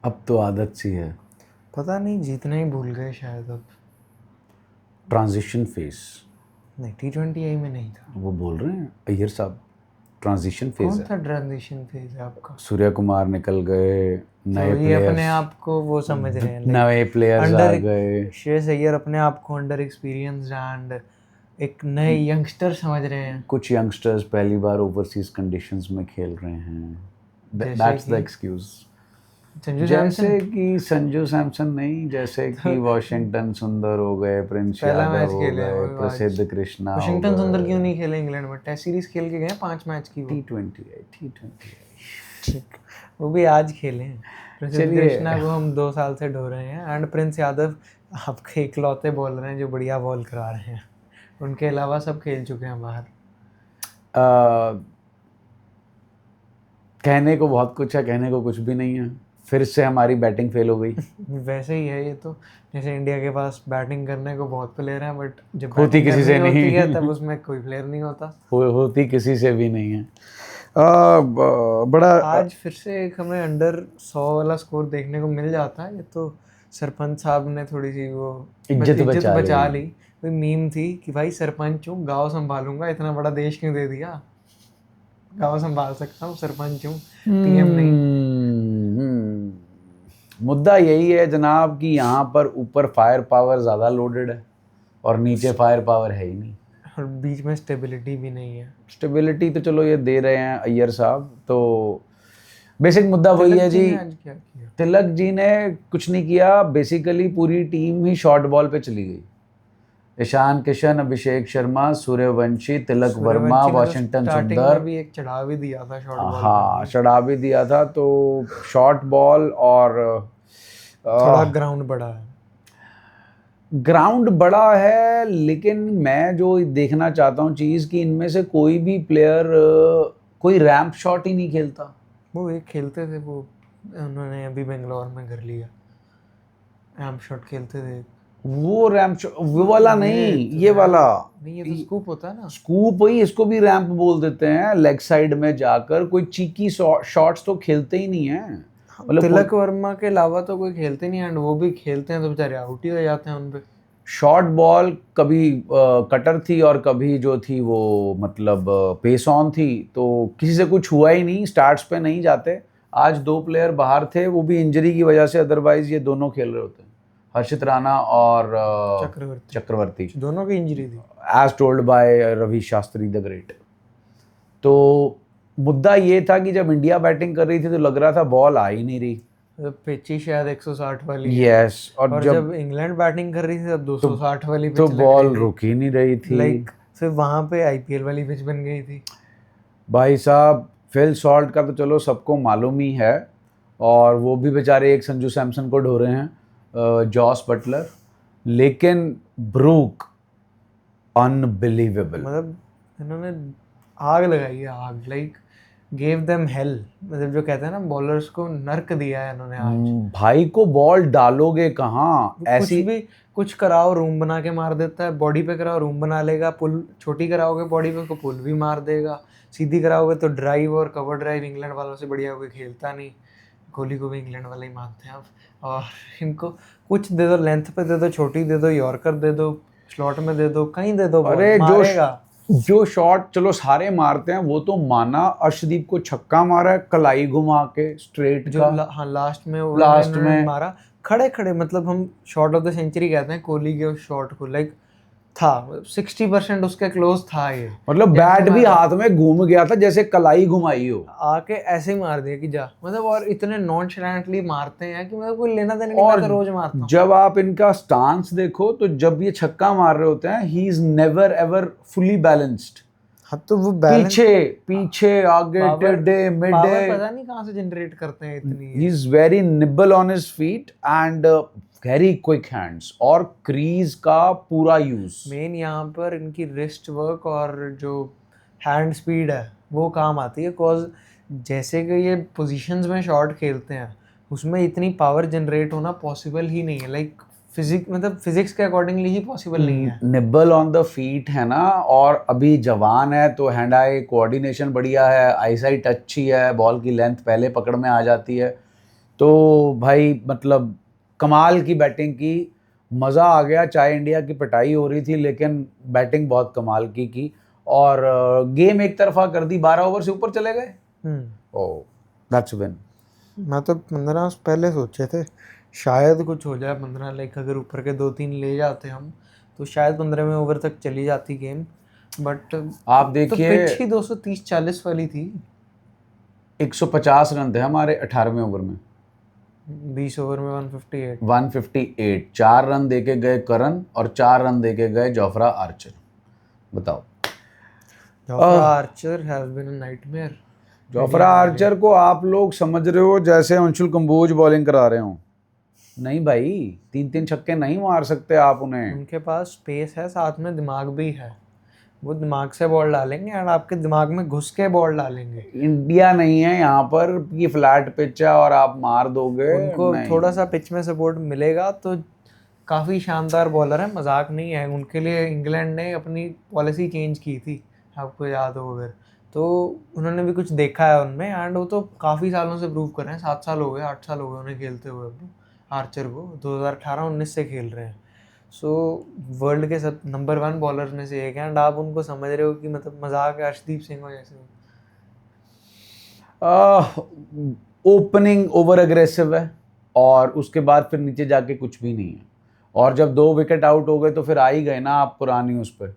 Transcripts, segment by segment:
अब तो आदत सी है। पता नहीं, जीतना ही भूल गए शायद अब। ट्रांजिशन फेज नहीं, T20 में नहीं था। वो बोल रहे हैं अय्यर साहब, ट्रांजिशन फेज कौन है। सा ट्रांजिशन फेज है आपका? सूर्य कुमार निकल गए, नए तो ये अपने प्लेयर्स, आप को वो समझ रहे हैं, नए प्लेयर्स आ गए। श्रेयस अय्यर अपने आप को अंडर एक्सपीरियंस्ड एंड एक नए यंगस्टर समझ रहे हैं। कुछ यंगस्टर्स पहली बार ओवरसीज कंडीशंस में खेल रहे हैं, दैट्स द एक्सक्यूज। संजू जैसे सैमसन कि संजू सैमसन नहीं, जैसे कि वॉशिंगटन सुंदर हो गए, प्रिंस पहला यादव मैच हो खेले हैं गए, वो आज। प्रसिद्ध कृष्णा हो वॉशिंगटन सुंदर क्यों गए। नहीं खेले इंग्लैंड में? टेस्ट सीरीज खेल के गए 5 मैच की वो। T20 ठीक, वो भी आज खेले हैं। प्रसिद्ध चलिए। कृष्णा को हम 2 साल से ढो रहे हैं एंड प्रिंस यादव आपके इकलौते बॉलर हैं जो बढ़िया बॉल करा रहे हैं। उनके अलावा सब खेल चुके हैं बाहर। कहने को बहुत कुछ है, कहने को कुछ भी नहीं है। फिर से हमारी बैटिंग फेल हो गई। वैसे ही है ये तो, जैसे इंडिया के पास बैटिंग करने को बहुत प्लेयर हैं बट जब होती बैटिंग किसी से करनी होती नहीं। है तब उसमें कोई प्लेयर नहीं होता। होती किसी से भी नहीं है। बड़ा आज फिर से एक हमें अंडर 100 वाला स्कोर देखने को मिल जाता है। ये तो सरपंच साहब ने थोड़ी सी वो इज्जत बचा ली। कोई मीम थी कि भाई सरपंच हूँ, गाँव संभालूंगा, इतना बड़ा देश क्यों दे दिया? गाँव संभाल सकता हूँ, सरपंच हूँ, पीएम नहीं। मुद्दा यही है जनाब कि यहाँ पर ऊपर फायर पावर ज़्यादा लोडेड है और नीचे फायर पावर है ही नहीं, और बीच में स्टेबिलिटी भी नहीं है। स्टेबिलिटी तो चलो ये दे रहे हैं अय्यर साहब। तो बेसिक मुद्दा वही है जी। आज क्या किया? तिलक जी ने कुछ नहीं किया, बेसिकली पूरी टीम ही शॉर्ट बॉल पे चली गई। ईशान किशन, अभिषेक शर्मा, सूर्यवंशी, तिलक वर्मा, वॉशिंगटन सुंदर, भी एक चढ़ा भी दिया था शॉर्ट बॉल हाँ चढ़ा भी दिया था। तो शॉर्ट बॉल और थोड़ा ग्राउंड बड़ा है। ग्राउंड बड़ा है, लेकिन मैं जो देखना चाहता हूँ चीज़ कि इनमें से कोई भी प्लेयर कोई रैंप शॉट ही नहीं खेलता। वो एक खेलते थे, वो उन्होंने अभी बेंगलोर में कर लिया, रैंप शॉट खेलते थे। वो रैंप शॉट, वो वाला नहीं, ये वाला नहीं, ये तो स्कूप होता है ना। स्कूप ही, इसको भी रैंप बोल देते हैं। लेग साइड में जाकर कोई चीकी शॉट्स तो खेलते ही नहीं है। मतलब तिलक वर्मा के अलावा तो कोई खेलते नहीं, एंड वो भी खेलते हैं तो बेचारे आउट ही हो जाते हैं उनपे। शॉर्ट बॉल कभी कटर थी और कभी जो थी वो मतलब पेस ऑन थी, तो किसी से कुछ हुआ ही नहीं, स्टार्ट्स पे नहीं जाते। आज 2 प्लेयर बाहर थे, वो भी इंजरी की वजह से, अदरवाइज ये दोनों खेल रहे होते हैं, हर्षित राणा और चक्रवर्ती। दोनों की इंजरी थी, as told by Ravi Shastri the great. तो मुद्दा ये था कि जब इंडिया बैटिंग कर रही थी तो लग रहा था बॉल आ ही नहीं रही, पिच शायद 160 वाली। यस, और जब इंग्लैंड बैटिंग कर रही थी तब 260 वाली पिच तो बॉल रुक ही नहीं रही थी। फिर वहां पे आईपीएल वाली पिच बन गई थी। भाई साहब, फिल सॉल्ट का तो चलो सबको मालूम ही है, और वो भी बेचारे एक संजू सैमसन को ढो रहे हैं, जॉस बटलर। लेकिन ब्रूक अनबिलीवेबल, मतलब इन्होंने आग लगाई है, आग, लाइक गेव देम हेल। मतलब जो कहते हैं ना, बॉलर्स को नर्क दिया है इन्होंने आज। भाई को बॉल डालोगे कहाँ? ऐसी कुछ कराओ रूम बना के मार देता है, बॉडी पे कराओ रूम बना लेगा, पुल छोटी कराओगे बॉडी पे उसको पुल भी मार देगा, सीधी कराओगे तो ड्राइव और कवर ड्राइव इंग्लैंड वालों से बढ़िया कोई खेलता नहीं। कोहली को भी इंग्लैंड वाले ही मानते हैं अब। और इनको कुछ दे दो, लेंथ पे दे दो, छोटी दे दो, यॉर्कर दे दो, स्लॉट में दे दो, कहीं दे दो, अरे मारेगा। जो शॉट चलो सारे मारते हैं, वो तो माना अर्शदीप को छक्का मारा है कलाई घुमा के स्ट्रेट जो का। हाँ लास्ट में मारा खड़े खड़े, मतलब हम शॉट ऑफ द सेंचुरी कहते हैं कोहली के उस शॉट को, लाइक था 60% उसके क्लोज था ये। मतलब बैट भी हाथ में घूम गया था जैसे कलाई घुमाई हो, आके ऐसे ही मार दिया कि जा, मतलब और इतने नॉनशैलेंटली मारते हैं कि मतलब कोई लेना देना नहीं, मैं तो रोज मारता हूं। जब आप इनका स्टांस देखो तो जब ये छक्का मार रहे होते हैं, he is never ever fully balanced. हाँ, तो वो पीछे आगे टेढ़े मिडे, पता नहीं कहाँ से जनरेट करते हैं इतनी। He is very nibble on his feet and very quick hands और क्रीज का पूरा यूज। मेन यहाँ पर इनकी रिस्ट वर्क और जो हैंड स्पीड है वो काम आती है, बिकॉज जैसे कि ये पोजीशंस में शॉट खेलते हैं उसमें इतनी पावर जनरेट होना पॉसिबल ही नहीं है, लाइक फिजिक्स के अकॉर्डिंगली ही पॉसिबल नहीं है। निबल ऑन द फीट है ना, और अभी जवान है तो हैंड आई कोऑर्डिनेशन बढ़िया है, आईसाइट अच्छी है, बॉल की लेंथ पहले पकड़ में आ जाती है। तो भाई मतलब कमाल की बैटिंग की, मज़ा आ गया। चाहे इंडिया की पिटाई हो रही थी लेकिन बैटिंग बहुत कमाल की और गेम एक तरफा कर दी, 12 ओवर से ऊपर चले गए। Oh that's win. मैं तो 15 पहले सोचे थे शायद कुछ हो जाए, 15 लाइक अगर ऊपर के 2-3 ले जाते हम तो शायद 15वें ओवर तक चली जाती गेम, बट आप तो देखिए पिच ही 230-40 वाली थी। 150 रन थे हमारे 18वें ओवर में, 20 ओवर में 158। 158। 4 रन देके गए करन और 4 रन देके गए जोफ्रा आर्चर। बताओ। Jofra Archer has been a nightmare. Jofra Archer को आप लोग समझ रहे हो जैसे अंशुल कंबोज बॉलिंग करा रहे हो। नहीं भाई, 3-3 छक्के नहीं मार सकते आप उन्हें। उनके पास स्पेस है, साथ में दिमाग भी है, वो दिमाग से बॉल डालेंगे और आपके दिमाग में घुस के बॉल डालेंगे। इंडिया नहीं है यहाँ पर कि फ्लैट पिच है और आप मार दोगे। उनको नहीं, थोड़ा सा पिच में सपोर्ट मिलेगा तो काफ़ी शानदार बॉलर है, मजाक नहीं है। उनके लिए इंग्लैंड ने अपनी पॉलिसी चेंज की थी, आपको याद हो अगर, तो उन्होंने भी कुछ देखा है उनमें एंड वो तो काफ़ी सालों से प्रूव कर रहे हैं। 7 साल हो गए, 8 साल हो गए उन्हें खेलते हुए। अब आर्चर को 2018-19 से खेल रहे हैं। सो वर्ल्ड के सब नंबर 1 बॉलर में से एक है एंड आप उनको समझ रहे हो कि मतलब मजाक है, अर्शदीप सिंह हो जैसे। ओपनिंग ओवर अग्रेसिव है और उसके बाद फिर नीचे जाके कुछ भी नहीं है। और जब 2 विकेट आउट हो गए तो फिर आ ही गए ना आप पुरानी उस पर,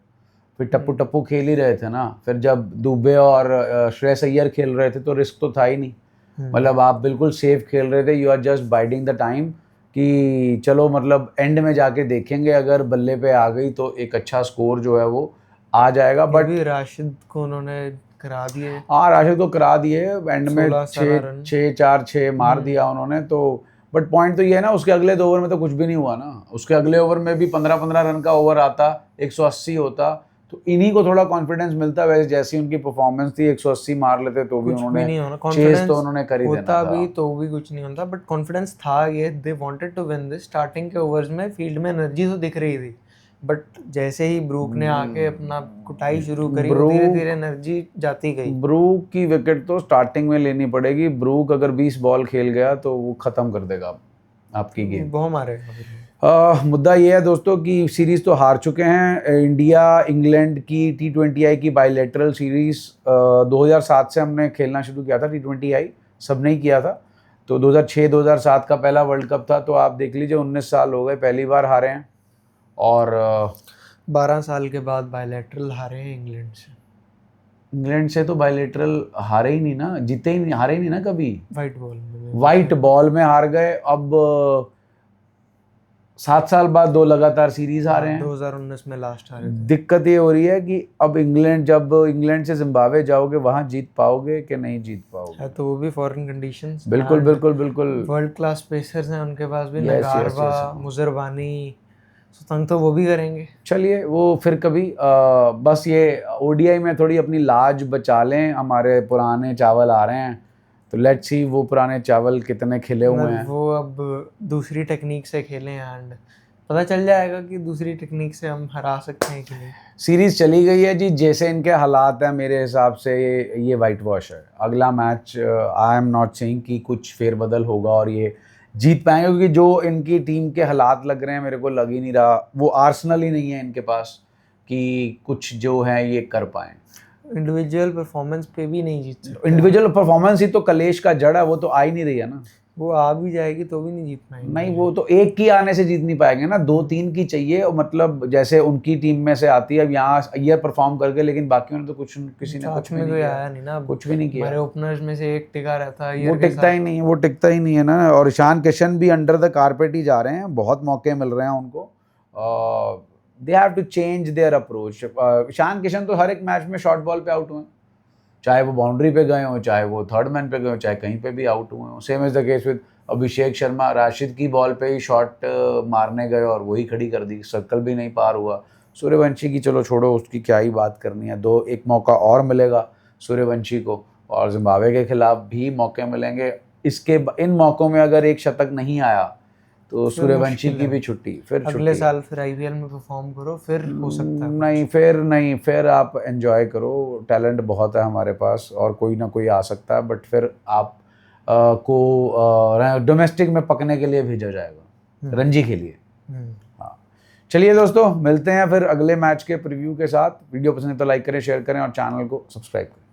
फिर टप्पू टप्पू खेल ही रहे थे ना। फिर जब दुबे और श्रेयस अय्यर खेल रहे थे तो रिस्क तो था ही नहीं। मतलब आप बिल्कुल सेफ खेल रहे थे। You are just biding the time कि चलो मतलब एंड में जाके देखेंगे, अगर बल्ले पे आ गई तो एक अच्छा स्कोर जो है वो आ जाएगा। बट राशिद को उन्होंने करा दिए। हाँ, राशिद को करा दिए एंड में, 16-17 रन। 6-4-6 मार दिया उन्होंने। तो बट पॉइंट तो ये है ना, उसके अगले 2 ओवर में तो कुछ भी नहीं हुआ ना। उसके अगले ओवर में भी 15-15 रन का ओवर आता, 180 होता तो इन्हीं को थोड़ा कॉन्फिडेंस मिलता। वैसे जैसी उनकी परफॉर्मेंस थी, 180 मार लेते तो भी कुछ भी उन्होंने नहीं होना, चेस कॉन्फिडेंस तो उन्होंने कर ही देना होता था। भी तो भी कुछ नहीं होता, बट कॉन्फिडेंस था। ये they wanted to win this. Starting के ओवर्स में फील्ड में एनर्जी तो दिख रही थी, बट जैसे ही ब्रूक ने आके अपना कुटाई शुरू करी, वो धीरे धीरे एनर्जी जाती गई। ब्रूक की विकेट तो स्टार्टिंग में लेनी पड़ेगी। ब्रूक अगर 20 बॉल खेल गया तो वो खत्म कर देगा आपकी गेम। बहुत मारेगा। मुद्दा ये है दोस्तों कि सीरीज तो हार चुके हैं। इंडिया इंग्लैंड की T20I की बायलैटरल सीरीज 2007 से हमने खेलना शुरू किया था। T20I सब नहीं किया था, तो 2006-2007 का पहला वर्ल्ड कप था। तो आप देख लीजिए 19 साल हो गए, पहली बार हारे हैं। और 12 साल के बाद बायलैटरल हारे हैं इंग्लैंड से। इंग्लैंड से तो बायलैटरल हारे ही नहीं ना, जीते ही नहीं, हारे ही नहीं ना कभी। वाइट बॉल में हार गए। अब 7 साल बाद 2 लगातार सीरीज हारे हैं। 2019 में लास्ट हारे थे। दिक्कत ये हो रही है कि अब जब इंग्लैंड से जिम्बाब्वे जाओगे, वहां जीत पाओगे कि नहीं जीत पाओगे। है तो वो भी फॉरेन कंडीशंस। बिल्कुल बिल्कुल बिल्कुल। वर्ल्ड क्लास पेसर्स हैं उनके पास भी, Yes, yes, नगारवा, yes. मुजरबानी, सो तंग तो वो भी करेंगे। चलिए वो फिर कभी बस ये ओडीआई में थोड़ी अपनी लाज बचा लें। हमारे पुराने चावल आ रहे हैं, तो लेट्स सी वो पुराने चावल कितने खिले हुए हैं। वो अब दूसरी टेक्निक से खेलें एंड पता चल जाएगा कि दूसरी टेक्निक से हम हरा सकते हैं कि नहीं। सीरीज चली गई है जी, जैसे इनके हालात हैं मेरे हिसाब से ये वाइट वॉश है। अगला match I am not saying कि कुछ फेरबदल होगा और ये जीत पाएंगे, क्योंकि जो इनकी टीम के हालात लग रहे हैं मेरे को लग ही नहीं रहा। वो आर्सेनल ही नहीं है इनके पास कि कुछ जो है ये कर पाएँ। इंडिविजुअल परफॉर्मेंस पे भी नहीं जीत सकते। इंडिविजुअल परफॉर्मेंस ही तो कलेश का जड़ है, वो तो आ ही नहीं रही है ना। वो आ भी जाएगी तो भी नहीं जीत पाएंगे। नहीं, वो तो एक की आने से जीत नहीं पाएंगे ना, 2-3 की चाहिए। और मतलब जैसे उनकी टीम में से आती है, अब यहाँ अय्यर परफॉर्म करके, लेकिन बाकियों ने तो कुछ किसी ने कुछ भी नहीं किया। आया नहीं ना, कुछ भी नहीं किया। हमारे ओपनर्स में से एक टिका रहता है, वो टिकता ही नहीं है, वो टिकता ही नहीं है ना। और ईशान किशन भी अंडर द कारपेट ही जा रहे हैं, बहुत मौके मिल रहे हैं उनको। They have to change their approach. Ishan Kishan तो हर एक मैच में शॉर्ट बॉल पे आउट हुए, चाहे वो बाउंड्री पे गए हो, चाहे वो थर्ड मैन पे गए हो, चाहे कहीं पे भी आउट हुए हो। Same is the case with Abhishek Sharma. Rashid की बॉल पे ही शॉट मारने गए और वही खड़ी कर दी, सर्कल भी नहीं पार हुआ। सूर्यवंशी की चलो छोड़ो, उसकी क्या ही बात करनी है। एक मौका और मिलेगा सूर्यवंशी को, और जिम्बाब्वे के खिलाफ भी मौके मिलेंगे। इन मौकों में अगर एक शतक नहीं आया तो सूर्यवंशी की भी छुट्टी। फिर अगले साल फिर आईपीएल में परफॉर्म करो, फिर हो सकता है। नहीं, फिर आप एंजॉय करो। टैलेंट बहुत है हमारे पास और कोई ना कोई आ सकता है, बट फिर आप को डोमेस्टिक में पकने के लिए भेजा जाएगा, रणजी के लिए। हाँ, चलिए दोस्तों, मिलते हैं फिर अगले मैच के प्रीव्यू के साथ। वीडियो पसंद है तो लाइक करें, शेयर करें और चैनल को सब्सक्राइब करें।